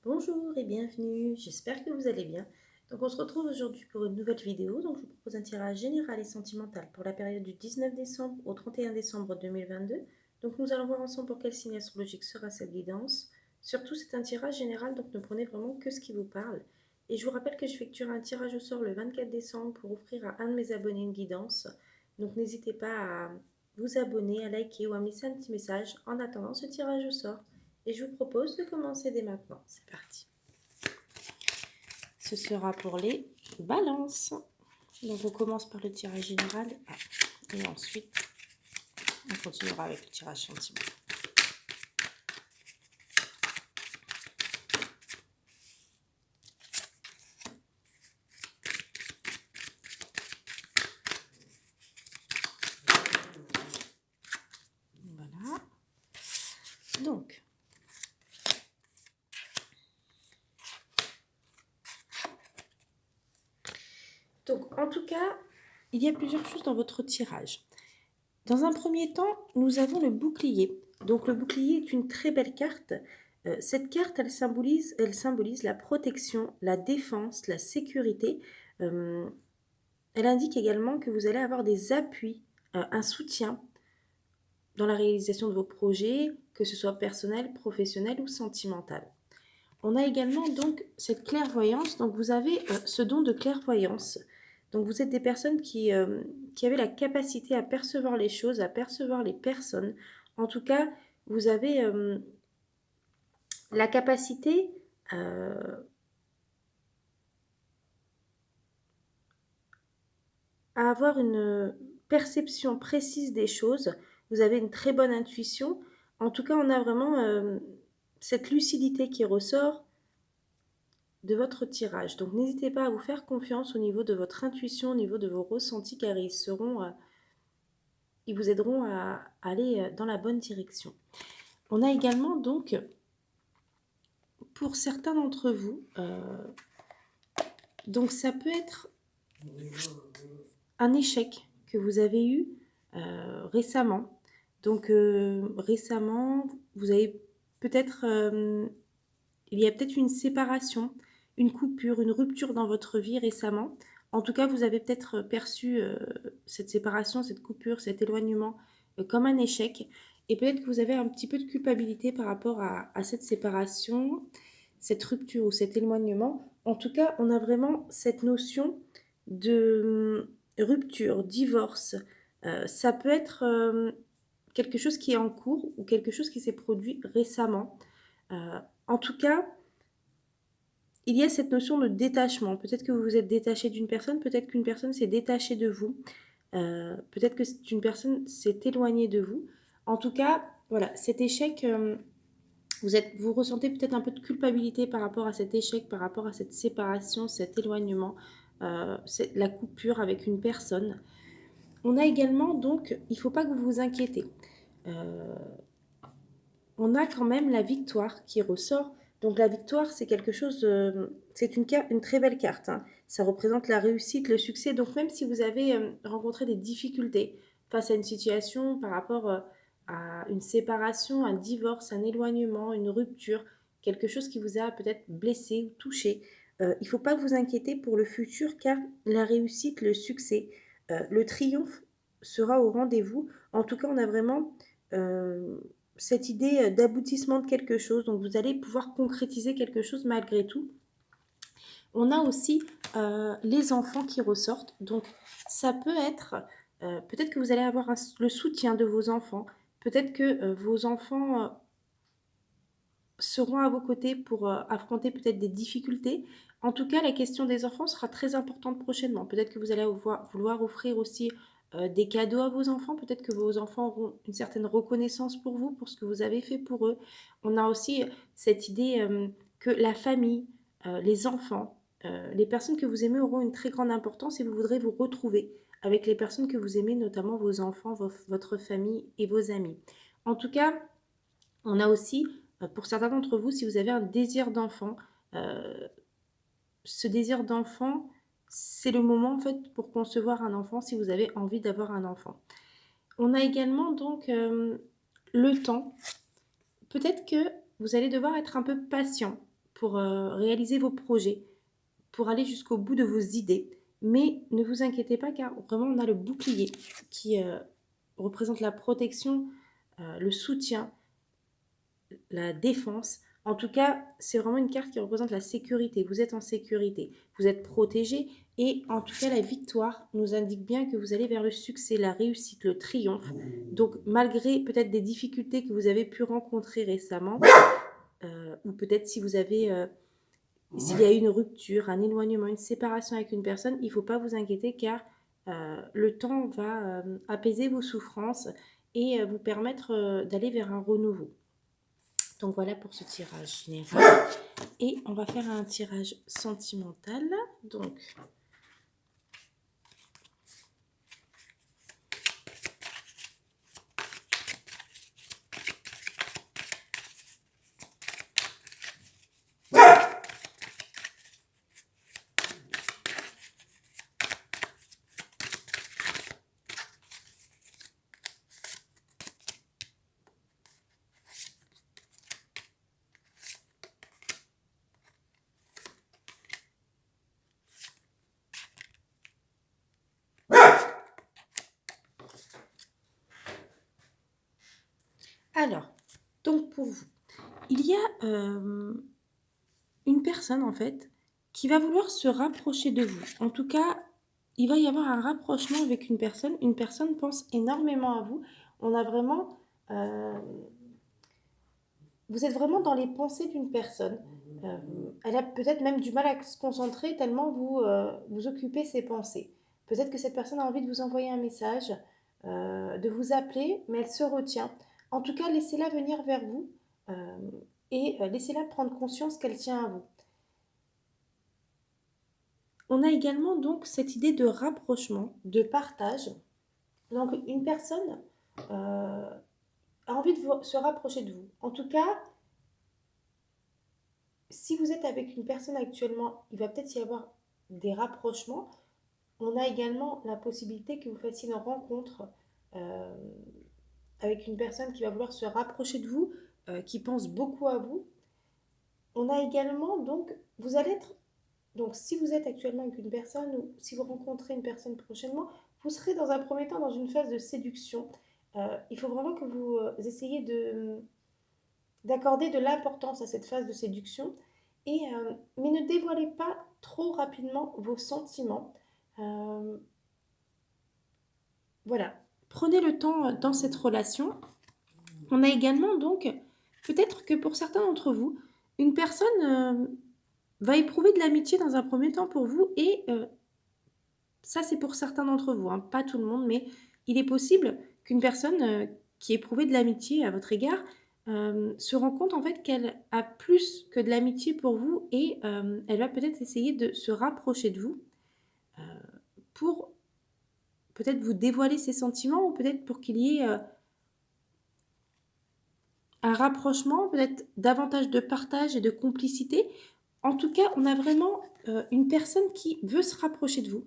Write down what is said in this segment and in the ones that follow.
Bonjour et bienvenue, j'espère que vous allez bien. Donc on se retrouve aujourd'hui pour une nouvelle vidéo. Donc je vous propose un tirage général et sentimental pour la période du 19 décembre au 31 décembre 2022. Donc nous allons voir ensemble pour quel signe astrologique sera cette guidance. Surtout c'est un tirage général, donc ne prenez vraiment que ce qui vous parle. Et je vous rappelle que j'effectuerai un tirage au sort le 24 décembre pour offrir à un de mes abonnés une guidance. Donc n'hésitez pas à vous abonner, à liker ou à me laisser un petit message en attendant ce tirage au sort. Et je vous propose de commencer dès maintenant. C'est parti. Ce sera pour les balances. Donc on commence par le tirage général. Et ensuite, on continuera avec le tirage sentimental. Voilà. Donc, en tout cas, il y a plusieurs choses dans votre tirage. Dans un premier temps, nous avons le bouclier. Donc, le bouclier est une très belle carte. Cette carte, elle symbolise la protection, la défense, la sécurité. Elle indique également que vous allez avoir des appuis, un soutien dans la réalisation de vos projets, que ce soit personnel, professionnel ou sentimental. On a également donc cette clairvoyance, donc vous avez ce don de clairvoyance. Donc vous êtes des personnes qui avaient la capacité à percevoir les choses, à percevoir les personnes. En tout cas, vous avez la capacité à avoir une perception précise des choses. Vous avez une très bonne intuition. En tout cas, on a vraiment cette lucidité qui ressort de votre tirage. Donc n'hésitez pas à vous faire confiance au niveau de votre intuition, au niveau de vos ressentis, car ils vous aideront à aller dans la bonne direction. On a également donc, pour certains d'entre vous, donc ça peut être un échec que vous avez eu récemment. Donc récemment, vous avez peut-être, il y a peut-être une séparation, une coupure, une rupture dans votre vie récemment. En tout cas, vous avez peut-être perçu cette séparation, cette coupure, cet éloignement comme un échec. Et peut-être que vous avez un petit peu de culpabilité par rapport à cette séparation, cette rupture ou cet éloignement. En tout cas, on a vraiment cette notion de rupture, divorce. Ça peut être quelque chose qui est en cours ou quelque chose qui s'est produit récemment. En tout cas, il y a cette notion de détachement. Peut-être que vous vous êtes détaché d'une personne, peut-être qu'une personne s'est détachée de vous, peut-être que une personne s'est éloignée de vous. En tout cas, voilà, cet échec, vous ressentez peut-être un peu de culpabilité par rapport à cet échec, par rapport à cette séparation, cet éloignement, la coupure avec une personne. On a également donc, il ne faut pas que vous vous inquiétez. Euh, on a quand même la victoire qui ressort. Donc la victoire, c'est quelque chose, c'est une très belle carte, hein. Ça représente la réussite, le succès. Donc même si vous avez rencontré des difficultés face à une situation par rapport à une séparation, un divorce, un éloignement, une rupture, quelque chose qui vous a peut-être blessé ou touché, il ne faut pas vous inquiéter pour le futur car la réussite, le succès, le triomphe sera au rendez-vous. En tout cas, on a vraiment cette idée d'aboutissement de quelque chose. Donc vous allez pouvoir concrétiser quelque chose malgré tout. On a aussi les enfants qui ressortent. Donc ça peut être, peut-être que vous allez avoir le soutien de vos enfants. Peut-être que vos enfants seront à vos côtés pour affronter peut-être des difficultés. En tout cas, la question des enfants sera très importante prochainement. Peut-être que vous allez vouloir offrir aussi des cadeaux à vos enfants. Peut-être que vos enfants auront une certaine reconnaissance pour vous, pour ce que vous avez fait pour eux. On a aussi cette idée que la famille, les enfants, les personnes que vous aimez auront une très grande importance et vous voudrez vous retrouver avec les personnes que vous aimez, notamment vos enfants, votre famille et vos amis. En tout cas, on a aussi, pour certains d'entre vous, si vous avez un désir d'enfant, euh, ce désir d'enfant, c'est le moment en fait pour concevoir un enfant si vous avez envie d'avoir un enfant. On a également donc le temps. Peut-être que vous allez devoir être un peu patient pour réaliser vos projets, pour aller jusqu'au bout de vos idées. Mais ne vous inquiétez pas car vraiment on a le bouclier qui représente la protection, le soutien, la défense. En tout cas, c'est vraiment une carte qui représente la sécurité. Vous êtes en sécurité, vous êtes protégé et en tout cas, la victoire nous indique bien que vous allez vers le succès, la réussite, le triomphe. Donc, malgré peut-être des difficultés que vous avez pu rencontrer récemment, ou peut-être si vous avez, s'il y a eu une rupture, un éloignement, une séparation avec une personne, il ne faut pas vous inquiéter car le temps va apaiser vos souffrances et vous permettre d'aller vers un renouveau. Donc voilà pour ce tirage général. Et on va faire un tirage sentimental. Donc, alors, donc pour vous, il y a une personne en fait qui va vouloir se rapprocher de vous. En tout cas, il va y avoir un rapprochement avec une personne. Une personne pense énormément à vous. On a vraiment... vous êtes vraiment dans les pensées d'une personne. Elle a peut-être même du mal à se concentrer tellement vous vous occupez ses pensées. Peut-être que cette personne a envie de vous envoyer un message, de vous appeler, mais elle se retient. En tout cas, laissez-la venir vers vous euh, et laissez-la prendre conscience qu'elle tient à vous. On a également donc cette idée de rapprochement, de partage. Donc une personne a envie de se rapprocher de vous. En tout cas, si vous êtes avec une personne actuellement, il va peut-être y avoir des rapprochements. On a également la possibilité que vous fassiez une rencontre euh, avec une personne qui va vouloir se rapprocher de vous, qui pense beaucoup à vous. On a également donc, vous allez être, donc si vous êtes actuellement avec une personne ou si vous rencontrez une personne prochainement, vous serez dans un premier temps dans une phase de séduction. Il faut vraiment que vous essayiez d'accorder de l'importance à cette phase de séduction. Mais ne dévoilez pas trop rapidement vos sentiments. Euh, voilà, prenez le temps dans cette relation. On a également donc, peut-être que pour certains d'entre vous, une personne va éprouver de l'amitié dans un premier temps pour vous et ça c'est pour certains d'entre vous, hein, pas tout le monde, mais il est possible qu'une personne qui éprouvait de l'amitié à votre égard se rend compte en fait qu'elle a plus que de l'amitié pour vous et elle va peut-être essayer de se rapprocher de vous euh, pour peut-être vous dévoiler ses sentiments ou peut-être pour qu'il y ait un rapprochement, peut-être davantage de partage et de complicité. En tout cas, on a vraiment une personne qui veut se rapprocher de vous,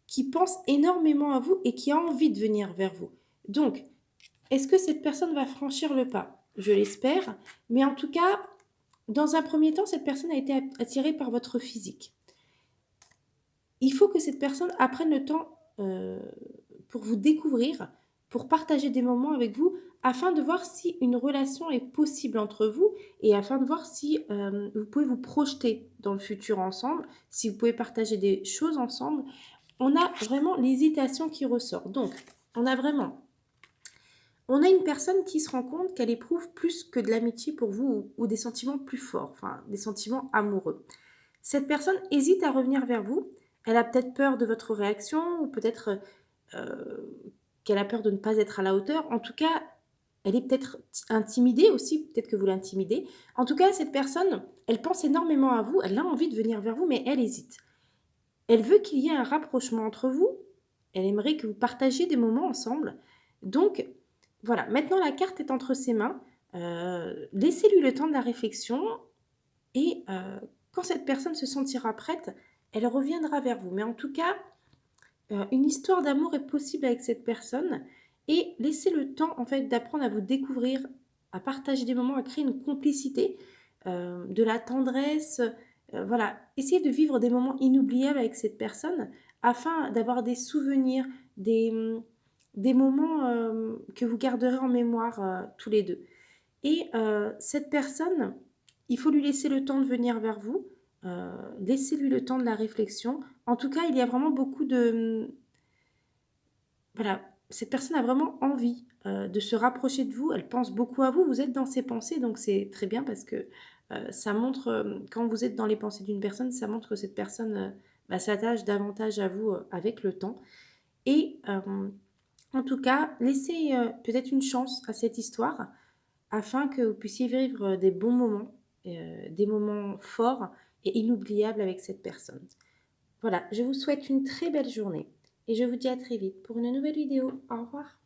qui pense énormément à vous et qui a envie de venir vers vous. Donc, est-ce que cette personne va franchir le pas? Je l'espère, mais en tout cas, dans un premier temps, cette personne a été attirée par votre physique. Il faut que cette personne apprenne le temps pour vous découvrir, pour partager des moments avec vous, afin de voir si une relation est possible entre vous et afin de voir si vous pouvez vous projeter dans le futur ensemble, si vous pouvez partager des choses ensemble. On a vraiment l'hésitation qui ressort. Donc, on a vraiment... On a une personne qui se rend compte qu'elle éprouve plus que de l'amitié pour vous ou des sentiments plus forts, enfin des sentiments amoureux. Cette personne hésite à revenir vers vous. Elle a peut-être peur de votre réaction ou peut-être euh, qu'elle a peur de ne pas être à la hauteur. En tout cas, elle est peut-être intimidée aussi, peut-être que vous l'intimidez. En tout cas, cette personne, elle pense énormément à vous, elle a envie de venir vers vous, mais elle hésite. Elle veut qu'il y ait un rapprochement entre vous. Elle aimerait que vous partagiez des moments ensemble. Donc, voilà, maintenant la carte est entre ses mains. Laissez-lui le temps de la réflexion et quand cette personne se sentira prête, elle reviendra vers vous. Mais en tout cas, une histoire d'amour est possible avec cette personne et laissez le temps en fait d'apprendre à vous découvrir, à partager des moments, à créer une complicité. de la tendresse. Voilà, essayez de vivre des moments inoubliables avec cette personne afin d'avoir des souvenirs, des moments que vous garderez en mémoire tous les deux. Et cette personne, il faut lui laisser le temps de venir vers vous, laissez-lui le temps de la réflexion. En tout cas, il y a vraiment beaucoup de... Voilà, cette personne a vraiment envie de se rapprocher de vous, elle pense beaucoup à vous, vous êtes dans ses pensées, donc c'est très bien parce que ça montre, quand vous êtes dans les pensées d'une personne, ça montre que cette personne s'attache davantage à vous avec le temps. Et en tout cas, laissez peut-être une chance à cette histoire afin que vous puissiez vivre des bons moments, des moments forts et inoubliables avec cette personne. Voilà, je vous souhaite une très belle journée et je vous dis à très vite pour une nouvelle vidéo. Au revoir.